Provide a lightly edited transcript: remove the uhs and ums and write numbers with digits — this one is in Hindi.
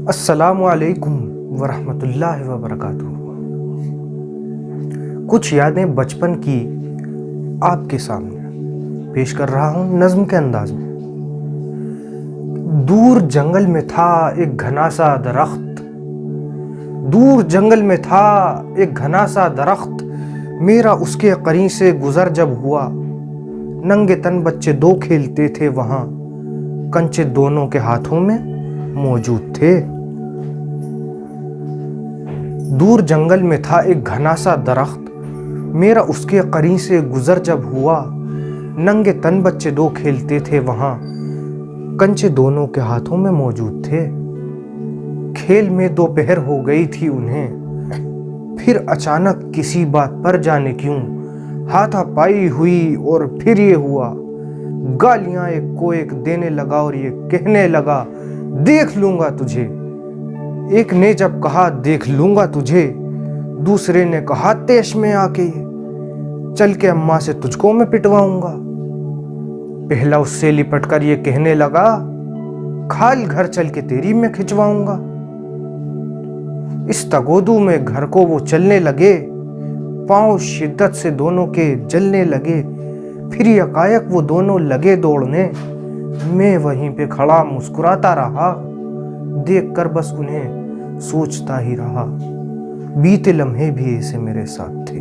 अस्सलामुअलैकुम वरहमतुल्लाहि वबरकातुहू। कुछ यादें बचपन की आपके सामने पेश कर रहा हूँ नज्म के अंदाज में। दूर जंगल में था एक घना सा दरख्त, दूर जंगल में था एक घना सा दरख्त, मेरा उसके करीब से गुजर जब हुआ, नंगे तन बच्चे दो खेलते थे वहां, कंचे दोनों के हाथों में मौजूद थे। दूर जंगल में था एक घना सा दरख्त, मेरा उसके करीब से गुजर जब हुआ, नंगे तन बच्चे दो खेलते थे वहां, कंचे दोनों के हाथों में मौजूद थे। खेल में दोपहर हो गई थी उन्हें, फिर अचानक किसी बात पर जाने क्यों हाथापाई हुई और फिर ये हुआ, गालियां एक को एक देने लगा और ये कहने लगा देख लूंगा तुझे। एक ने जब कहा देख लूंगा तुझे, दूसरे ने कहा तेश में आके चल के अम्मा से तुझको मैं पिटवाऊंगा। पहला उससे लिपट कर ये कहने लगा खाल घर चल के तेरी मैं खिंचवाऊंगा। इस तगोदू में घर को वो चलने लगे, पांव शिद्दत से दोनों के जलने लगे, फिर यकायक वो दोनों लगे दौड़ने, मैं वहीं पे खड़ा मुस्कुराता रहा, देखकर बस उन्हें सोचता ही रहा, बीते लम्हे भी ऐसे मेरे साथ थे।